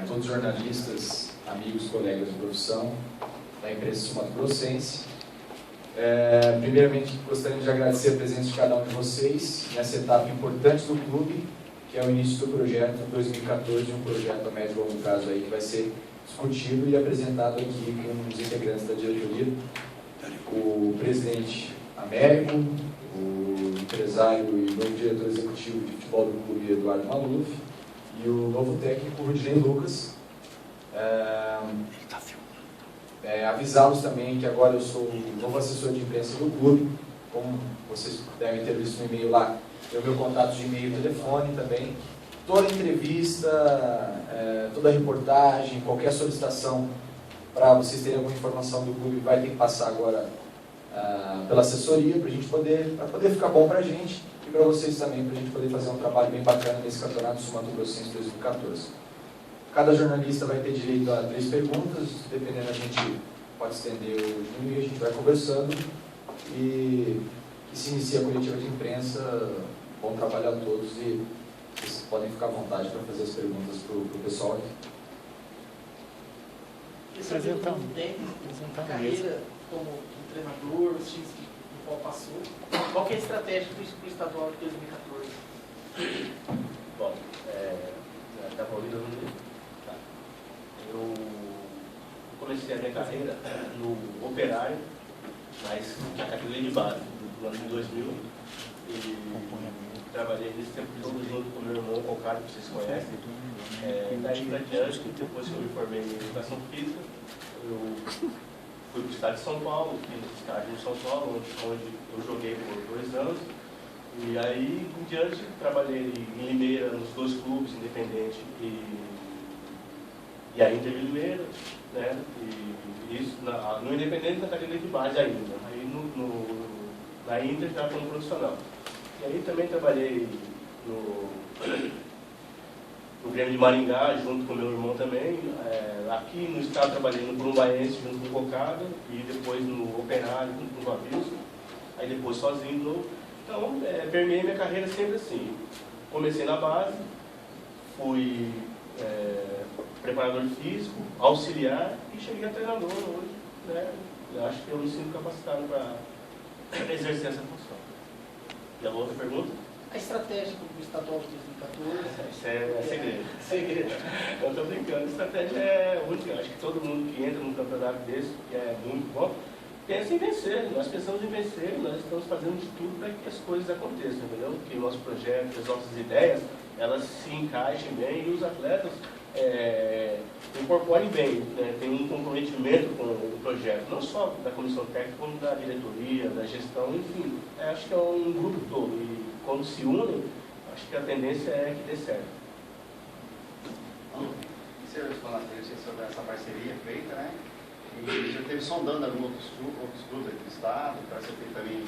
todos os jornalistas, amigos, colegas de profissão da imprensa sul-mato-grossense. Primeiramente, gostaria de agradecer a presença de cada um de vocês nessa etapa importante do clube, que é o início do projeto 2014, um projeto a médio e longo prazo aí, que vai ser discutido e apresentado aqui com os integrantes da diretoria, o presidente Américo, o empresário e novo diretor executivo de futebol do clube, Eduardo Maluf, e o novo técnico, Rudinei Lucas. Avisá-los também que agora eu sou o novo assessor de imprensa do clube. Como vocês devem ter visto no e-mail lá, tem o meu contato de e-mail e telefone também. Toda entrevista, toda reportagem, qualquer solicitação para vocês terem alguma informação do clube vai ter que passar agora pela assessoria, para poder ficar bom para a gente e para vocês também, para a gente poder fazer um trabalho bem bacana nesse campeonato sul-mato-grossense 2014. Cada jornalista vai ter direito a 3 perguntas, dependendo, a gente pode estender o e-mail, a gente vai conversando e se inicia a coletiva de imprensa. Bom trabalho a todos e vocês podem ficar à vontade para fazer as perguntas para o pessoal aqui. Apresentar carreira como treinador, os times que o qual passou. Qual que é a estratégia para o estadual de 2014? Bom, está ouvindo mesmo? Tá. Eu comecei a minha carreira no Operário, mas na categoria de base, do ano de 2000. E trabalhei nesse tempo todo junto com meu irmão, o Cássio, que vocês conhecem. Daí para diante, depois que eu me formei em Educação Física, eu fui para o estado de São Paulo, fiz estágio em São Paulo, onde eu joguei por 2 anos. E aí, em diante, trabalhei em Limeira, nos 2 clubes, Independente e a Inter de Limeira, né? E isso no Independente, na categoria de base ainda. Aí na Inter já como profissional. E aí também trabalhei no Grêmio de Maringá, junto com meu irmão também. Aqui no estado trabalhei no Brumbaense, junto com o Cocada, e depois no Operário, junto com o Aviso. Aí depois sozinho de novo. Então, permeei minha carreira sempre assim. Comecei na base, fui preparador físico, auxiliar e cheguei a treinador hoje. Né? Eu acho que eu me sinto capacitado para exercer essa função. E a outra pergunta? A estratégia para o estadual de 2014? Isso é segredo. Segredo. Eu estou brincando. A estratégia é única. Acho que todo mundo que entra num campeonato desse, que é muito bom, pensa em vencer. Nós pensamos em vencer, nós estamos fazendo de tudo para que as coisas aconteçam, entendeu? Que o nosso projeto, as nossas ideias, elas se encaixem bem e os atletas incorporem bem, né? Tem um comprometimento com o projeto, não só da comissão técnica, como da diretoria, da gestão, enfim. Acho que é um grupo todo e quando se unem, acho que a tendência é que dê certo. Você respondeu sobre essa parceria feita, né? E já teve sondando alguns outros clubes aqui do estado, para ser feito também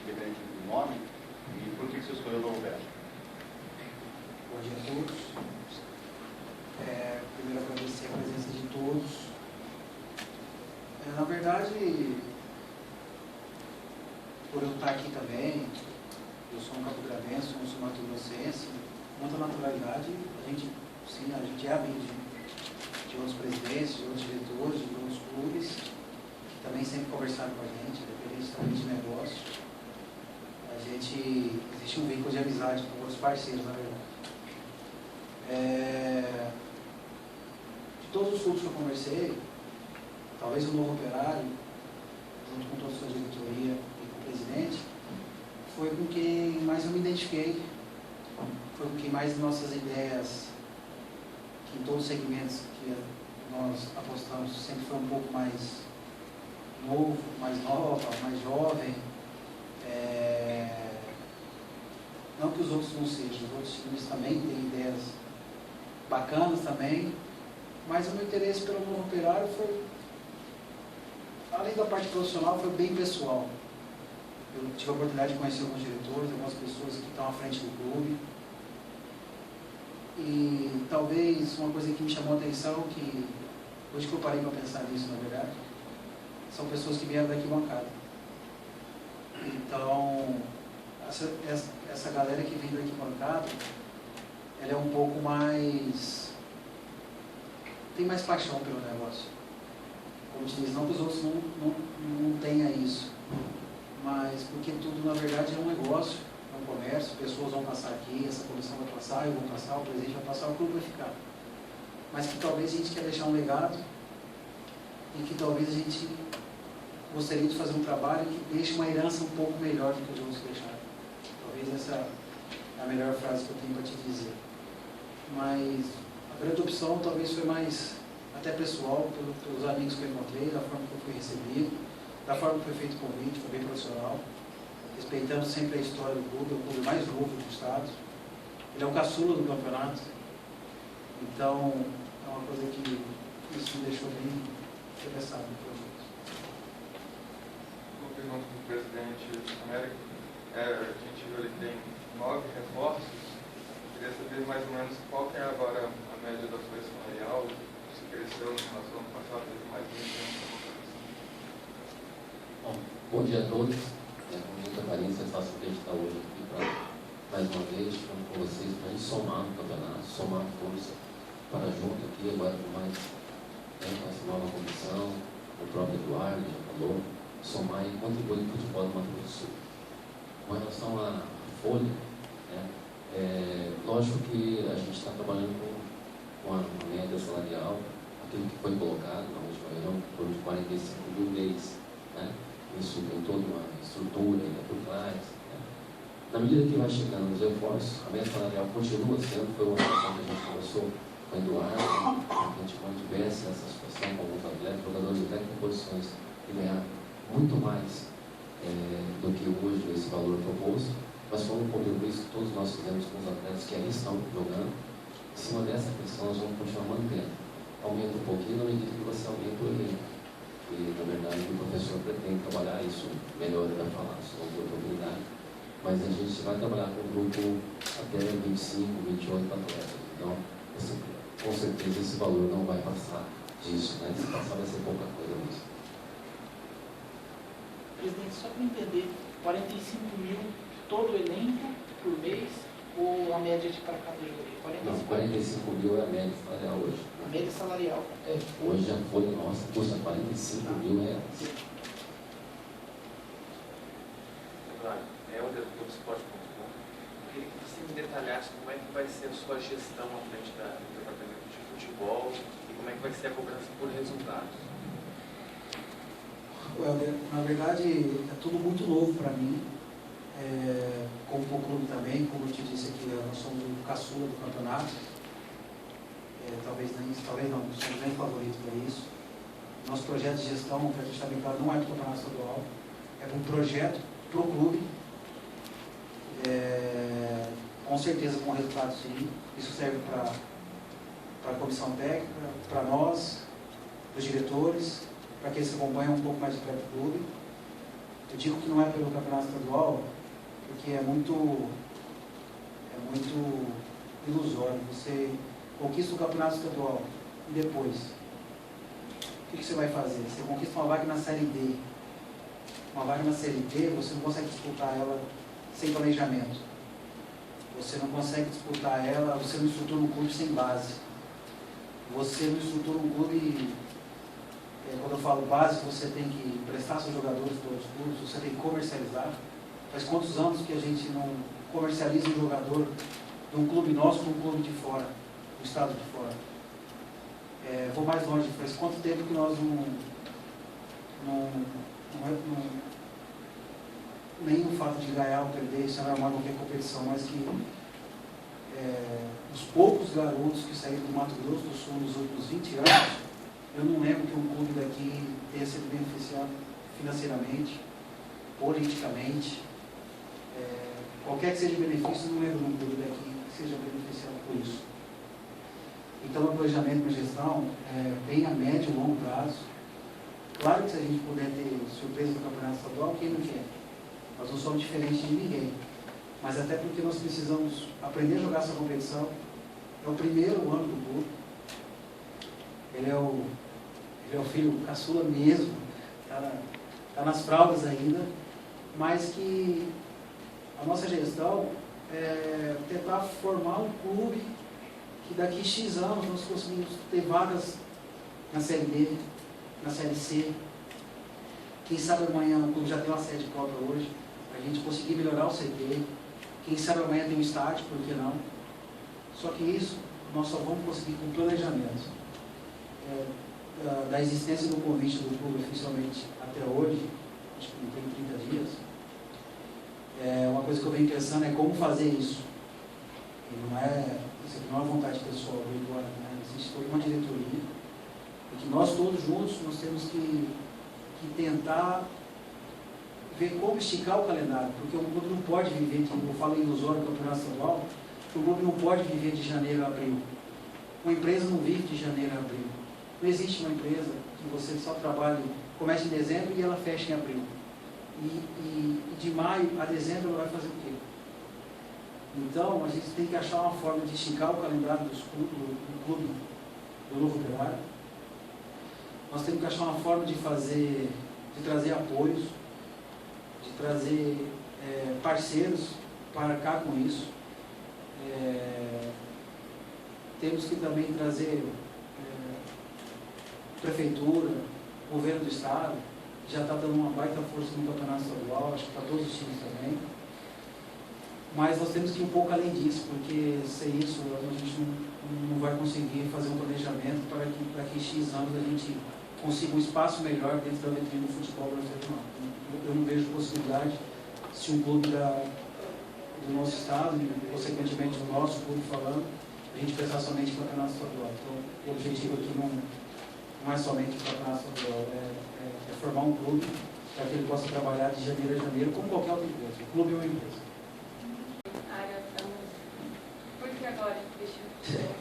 independente do nome. E por que você escolheu o Novo Operário? Bom dia a todos. Primeiro agradecer a presença de todos. Na verdade, por eu estar aqui também, eu sou um capogravense, sou um sul-mato-grossense, muita naturalidade, a gente é amigo de outros presidentes, de outros diretores, de outros clubes, que também sempre conversaram com a gente, independente também de negócio. Existe um vínculo de amizade com outros parceiros, na verdade. De todos os clubes que eu conversei, talvez o Novo Operário, junto com toda a sua diretoria e com o presidente, foi com quem mais eu me identifiquei, foi com quem mais nossas ideias, que em todos os segmentos que nós apostamos, sempre foi um pouco mais novo, mais nova, mais jovem. Não que os outros não sejam, os outros times também têm ideias bacanas também, mas o meu interesse pelo Novo Operário foi, além da parte profissional, foi bem pessoal. Eu tive a oportunidade de conhecer alguns diretores, algumas pessoas que estão à frente do clube. E talvez uma coisa que me chamou a atenção, que hoje que eu parei para pensar nisso, na verdade, são pessoas que vieram daqui bancada. Então, essa galera que vem daqui bancada, ela é um pouco mais tem mais paixão pelo negócio. Como te diz, não que os outros não tenham isso, mas porque tudo na verdade é um negócio, é um comércio, pessoas vão passar aqui, essa comissão vai passar, eu vou passar, o presidente vai passar, o clube vai ficar. Mas que talvez a gente quer deixar um legado e que talvez a gente gostaria de fazer um trabalho que deixe uma herança um pouco melhor do que os outros deixaram. Talvez essa é a melhor frase que eu tenho para te dizer. Mas a grande opção talvez foi mais até pessoal, pelos amigos que eu encontrei, da forma que eu fui recebido, da forma que foi feito o convite, foi bem profissional, respeitando sempre a história do clube, é o clube mais novo do estado. Ele é o caçula do campeonato, então é uma coisa que isso me deixou bem interessado no projeto. Uma pergunta para o presidente Américo. A gente viu ali que tem 9 reforços. Eu queria saber mais ou menos qual que é agora a média da folha salarial, se cresceu em relação ao passado, teve mais gente. Bom dia a todos. É com muita carinho, satisfação que a gente está hoje aqui para, mais uma vez, falando com vocês, para a gente somar no campeonato, somar força para junto aqui, agora com mais, com essa nova comissão, o próprio Eduardo já falou, somar e contribuir para o futebol do Mato Grosso do Sul. Com relação à folha, lógico que a gente está trabalhando com a média salarial, aquilo que foi colocado na última reunião, em torno de 45 mil mês, né? Isso tem toda uma estrutura ainda por trás. Né? Na medida que vai chegando os reforços, a média salarial continua sendo, foi uma situação que a gente conversou com o Eduardo, que a gente mantivesse essa situação com alguns atletas, jogadores até com condições de ganhar muito mais do que hoje esse valor proposto, mas foi um compromisso que todos nós fizemos com os atletas que ali estão jogando. Em cima dessa questão, nós vamos continuar mantendo. Aumenta um pouquinho na medida que você aumenta o elenco. E, na verdade, o professor pretende trabalhar isso melhor, ele vai falar sobre a oportunidade, mas a gente vai trabalhar com um grupo até 25, 28 atletas. Então, com certeza, esse valor não vai passar disso, né? Se passar, vai ser pouca coisa mesmo. Presidente, só para entender, 45 mil todo o elenco por mês ou a média de para cada jogador? Não, 45 mil é a média salarial hoje. A média salarial. Hoje a folha nossa custa 45 mil reais. Eduardo, é o do esporte.com. Eu queria que você me detalhasse como é que vai ser a sua gestão à frente do departamento de futebol e como é que vai ser a cobrança por resultados. Na verdade, é tudo muito novo para mim, como o clube também, como eu te disse aqui, nós somos o caçula do campeonato, talvez não, somos bem favoritos para isso. Nosso projeto de gestão, para a gente estar bem claro, não é do campeonato estadual, é um projeto para o clube, com certeza com resultados sim, isso serve para a comissão técnica, para nós, para os diretores, para que eles acompanhem um pouco mais de perto do clube. Eu digo que não é pelo campeonato estadual, porque é muito ilusório. Você conquista o campeonato estadual e depois, o que você vai fazer? Você conquista uma vaga na Série D. Uma vaga na Série D, você não consegue disputar ela sem planejamento. Você não consegue disputar ela, você não estrutura um clube sem base. Você não estrutura um clube... Quando eu falo base, você tem que prestar seus jogadores para outros clubes, você tem que comercializar. Faz quantos anos que a gente não comercializa um jogador de um clube nosso para um clube de fora, do estado de fora? Vou mais longe, faz quanto tempo que nós nem o fato de ganhar ou perder, isso é normal em qualquer competição, mas que os poucos garotos que saíram do Mato Grosso do Sul nos últimos 20 anos, eu não lembro que um clube daqui tenha sido beneficiado financeiramente, politicamente, qualquer que seja o benefício, eu não lembro de um clube daqui que seja beneficiado por isso. Então, o planejamento e a gestão bem a médio e longo prazo. Claro que se a gente puder ter surpresa no campeonato estadual, quem não quer? Nós não somos diferentes de ninguém. Mas até porque nós precisamos aprender a jogar essa competição. É o primeiro ano do clube. Ele é o filho caçula mesmo, está nas fraldas ainda, mas que a nossa gestão é tentar formar um clube que daqui a X anos nós conseguimos ter vagas na Série D, na Série C. Quem sabe amanhã o clube já tem uma sede própria hoje, a gente conseguir melhorar o CT. Quem sabe amanhã tem um estádio, por que não? Só que isso nós só vamos conseguir com planejamento. Da existência do convite do clube oficialmente até hoje, acho que não tem 30 dias, uma coisa que eu venho pensando é como fazer isso. E isso aqui não é uma vontade pessoal, né? Existe toda uma diretoria, e que nós todos juntos nós temos que tentar ver como esticar o calendário, porque o clube não pode viver, eu falo em ilusório do campeonato estadual, o clube não pode viver de janeiro a abril. Uma empresa não vive de janeiro a abril. Não existe uma empresa que você só trabalhe, começa em dezembro e ela fecha em abril. E de maio a dezembro ela vai fazer o quê? Então, a gente tem que achar uma forma de esticar o calendário do clube do Novo Operário. Nós temos que achar uma forma de trazer apoios, de trazer parceiros para arcar com isso. Temos que também trazer prefeitura, governo do estado, já está dando uma baita força no campeonato estadual, acho que para todos os times também. Mas nós temos que ir um pouco além disso, porque sem isso a gente não vai conseguir fazer um planejamento para que daqui a X anos a gente consiga um espaço melhor dentro da vitrine do futebol brasileiro. Eu não vejo possibilidade, se um clube do nosso estado, e consequentemente do nosso clube falando, a gente pensar somente em campeonato estadual. Então, o objetivo aqui não é somente o campeonato estadual, é formar um clube para que ele possa trabalhar de janeiro a janeiro, como qualquer outra empresa. O clube é uma empresa. Por que agora investir no futebol?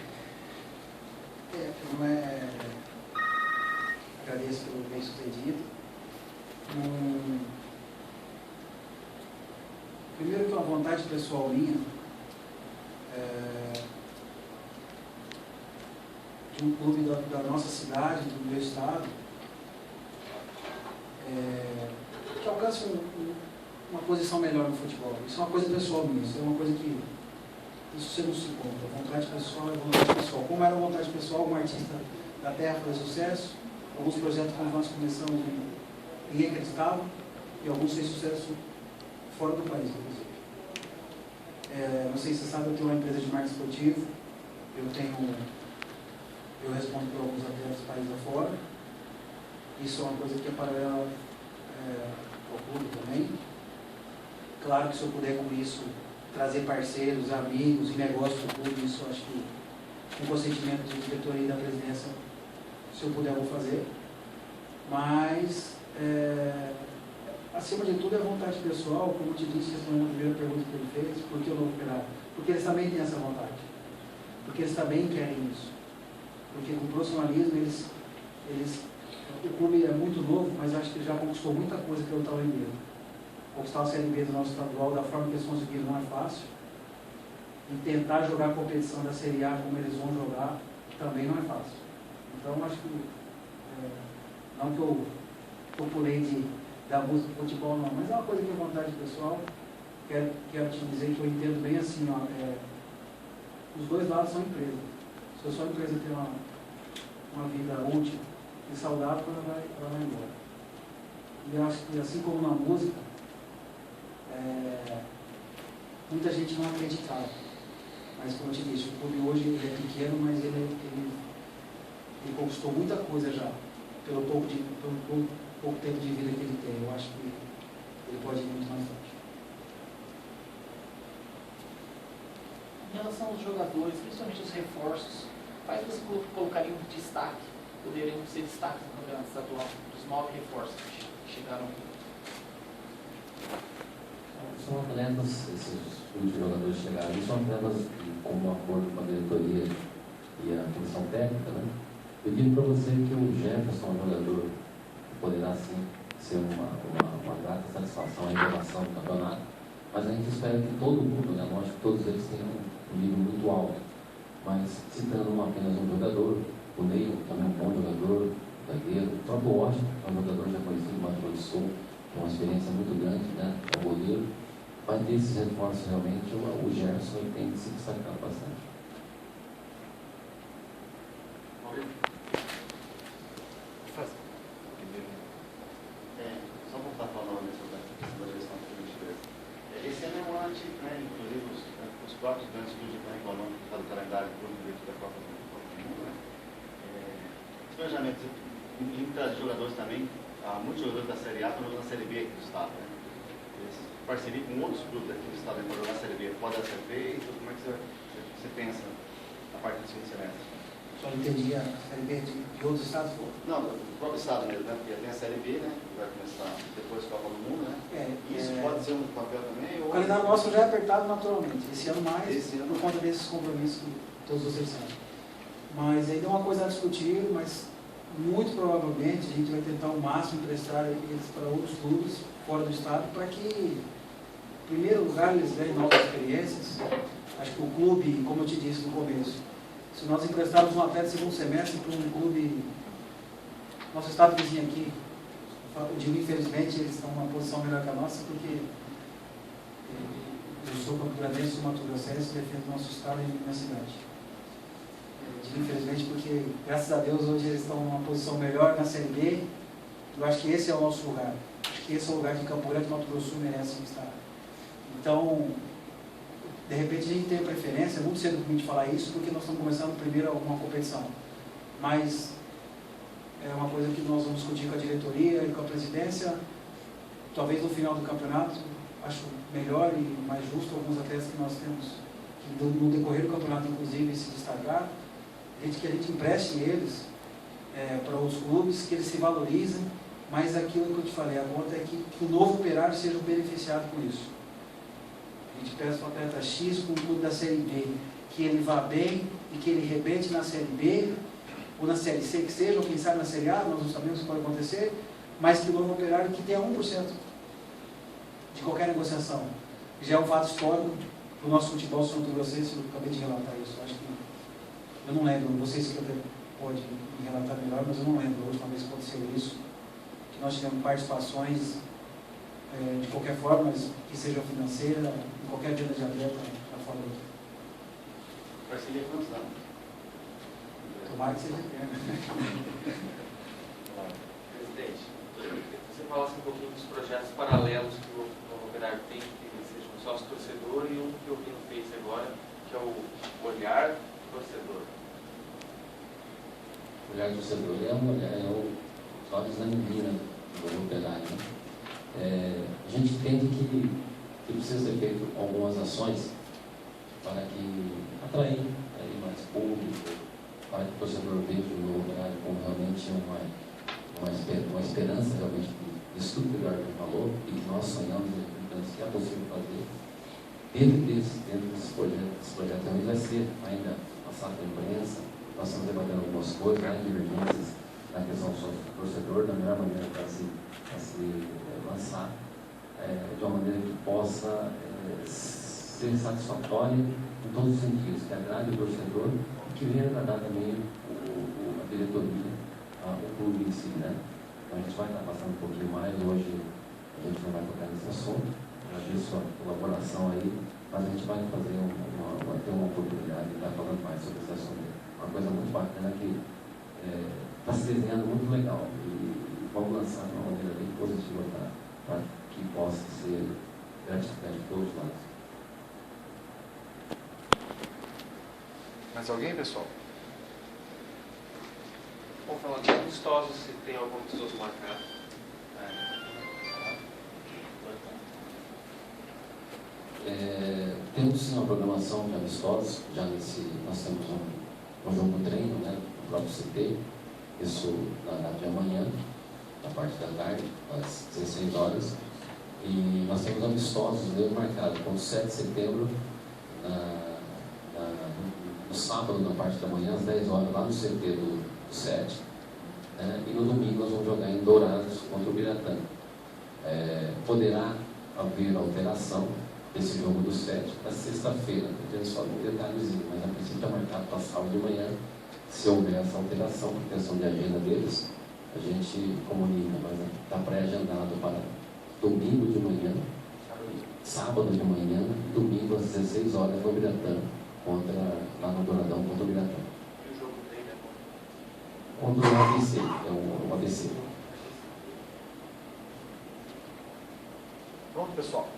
Agradeço pelo bem sucedido. Primeiro que uma vontade pessoal minha, de um clube da nossa cidade, do meu estado, que alcance uma posição melhor no futebol. Isso é uma coisa pessoal minha, isso é uma coisa que isso você não se conta. Vontade pessoal é vontade pessoal. Como era vontade pessoal, um artista da terra fazer sucesso, alguns projetos que nós começamos ninguém acreditava, e alguns fez sucesso fora do país, inclusive. Não sei se você sabe, eu tenho uma empresa de marketing esportivo, eu respondo por alguns atletas do país afora. Isso é uma coisa que é paralela ao clube também. Claro que se eu puder com isso trazer parceiros, amigos e negócios do clube, isso eu acho que com consentimento de diretoria e da presidência, se eu puder, eu vou fazer. Mas, acima de tudo, é vontade pessoal, como eu te disse, respondendo a primeira pergunta que ele fez, por que o Novo Operário? Porque eles também têm essa vontade. Porque eles também querem isso. Porque com o profissionalismo, o clube é muito novo, mas acho que ele já conquistou muita coisa pelo tamanho dele. Conquistar a Série B do nosso estadual da forma que eles conseguiram não é fácil. E tentar jogar a competição da Série A como eles vão jogar também não é fácil. Então, acho que, não que eu pulei da música do futebol, não, mas é uma coisa que é vontade pessoal. Quero te dizer que eu entendo bem assim, os dois lados são empresas. Se a sua empresa tem uma vida útil e saudável, ela vai embora. E eu acho que, assim como na música, muita gente não acreditava. Mas, como eu te disse, o clube hoje ele é pequeno, mas ele conquistou muita coisa já, pelo pouco tempo de vida que ele tem. Eu acho que ele pode ir muito mais longe. Em relação aos jogadores, principalmente os reforços, quais você colocaria um destaque, poderiam ser destaques no campeonato estadual, dos 9 reforços que chegaram aqui? São atletas, esses últimos jogadores chegaram, são atletas que, com um acordo com a diretoria e a comissão técnica, né? Eu digo para você que o Jefferson é um jogador que poderá sim ser uma grata satisfação a revelação do campeonato, mas a gente espera que todo mundo, né? Lógico que todos eles tenham um nível muito alto, mas citando apenas um jogador, o Ney, também um bom jogador, zagueiro, o próprio Washington, que é um jogador já conhecido do Mato Grosso do Sul, tem uma experiência muito grande, né? É um goleiro. Mas desses reforços, realmente, o Gerson tem que se destacar bastante. planejamento, em trazer jogadores também, há muitos jogadores da Série A estão jogando na Série B aqui do estado, né? Eles, parceria com outros clubes aqui do estado para jogar na Série B, pode ser feito? Como é que você pensa a parte do segundo semestre? Só entendi a Série B de outros estados? Não, do próprio estado mesmo, né? Porque tem a Série B, né? Que vai começar depois da Copa do Mundo, né? Isso pode ser um papel também? O calendário nosso já é apertado naturalmente. Esse ano mais, Esse ano por conta desses compromissos que todos vocês sabem. Mas ainda é uma coisa a discutir, mas muito provavelmente a gente vai tentar ao máximo emprestar eles para outros clubes fora do estado, para que, em primeiro lugar, eles ganhem novas experiências. Acho que o clube, como eu te disse no começo, se nós emprestarmos um atleta de segundo semestre para um clube, nosso estado vizinho aqui, eu digo, infelizmente, eles estão numa posição melhor que a nossa, porque eu sou campo-grandense, sou Mato Grossense, defendo nosso estado e minha cidade. Eu digo, infelizmente, porque, graças a Deus, hoje eles estão numa posição melhor na Série B. Eu acho que esse é o nosso lugar. Acho que esse é o lugar que Campo Grande e Mato Grosso do Sul merecem estar. Então, de repente a gente tem preferência, é muito cedo para a gente falar isso, porque nós estamos começando primeiro uma competição. Mas é uma coisa que nós vamos discutir com a diretoria e com a presidência. Talvez no final do campeonato, acho melhor e mais justo alguns atletas que nós temos, que no decorrer do campeonato, inclusive, se destacar, que a gente empreste eles para outros clubes, que eles se valorizem, mas aquilo que eu te falei, a conta é que o novo operário seja beneficiado com isso. A gente peça para o atleta X com o clube da Série B, que ele vá bem e que ele rebente na Série B, ou na Série C que seja, ou quem sabe na Série A, nós não sabemos o que pode acontecer, mas que o novo operário que tenha 1% de qualquer negociação. Já é um fato histórico para o nosso futebol santo-grossense, eu acabei de relatar isso. Acho que, eu não lembro, não sei se você pode me relatar melhor, mas eu não lembro a última vez que aconteceu isso, que nós tivemos participações de qualquer forma, mas que seja financeira, em qualquer venda de atleta, já fora do. Parceria quantos anos? Tomara que seja pequeno. Presidente, você falasse um pouquinho dos projetos paralelos que o Novo Operário tem, que seja um sócio torcedor, e um que eu vi no Face agora, que é o Olhar Torcedor. O Olhar Torcedor é os olhos da menina do Novo Operário, né? A gente entende que precisa ser feito algumas ações para que atrair mais público, para que o torcedor veja o Novo Operário como realmente uma esperança realmente disso tudo que o Eduardo falou e que nós sonhamos e acreditamos que é possível fazer. Dentro desse projeto também vai ser ainda passado pela imprensa. Nós estamos debatendo algumas coisas, divergências na questão do torcedor, da melhor maneira para se lançar, de uma maneira que possa ser satisfatória em todos os sentidos, que agrade o torcedor e que venha agradar também a diretoria, o clube em si, né? Então a gente vai estar passando um pouquinho mais, hoje a gente não vai tocar nesse assunto, agradeço a colaboração aí, mas a gente vai fazer vai ter uma oportunidade de estar falando mais sobre esse assunto. Uma coisa muito bacana que está se desenhando muito legal e vamos lançar de uma maneira bem positiva para que possa ser gratificante de todos os lados. Mais alguém, pessoal? Vamos falar de amistosos, se tem algum amistoso marcado. Temos sim uma programação de amistosos, nós temos um jogo treino, né, no próprio CT, isso na data de amanhã, na parte da tarde, às 16 horas, e nós temos amistosos marcados com 7 de setembro, no sábado, na parte da manhã, às 10 horas, lá no CT do 7, né, e no domingo nós vamos jogar em Dourados contra o Biratã. Poderá haver alteração desse jogo do 7 para sexta-feira, temos só um detalhezinho, mas a princípio está marcado para sábado de manhã. Se houver essa alteração, por questão de agenda deles, a gente comunica, mas está pré-agendado para domingo de manhã, sábado de manhã, domingo às 16 horas no Biratã, lá no Douradão contra o Biratã. E o jogo tem, né? Contra o ABC, o ABC. Pronto, pessoal?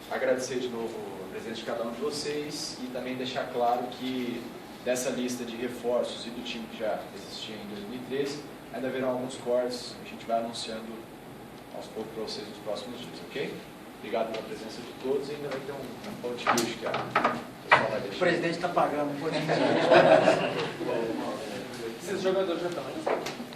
Agradecer de novo o presença de cada um de vocês e também deixar claro que dessa lista de reforços e do time que já existia em 2013, ainda haverão alguns cortes, a gente vai anunciando aos poucos para vocês nos próximos dias, ok? Obrigado pela presença de todos e ainda vai ter um pão de queijo que o pessoal vai O deixar. presidente está pagando, pode Esses jogadores já estão, né?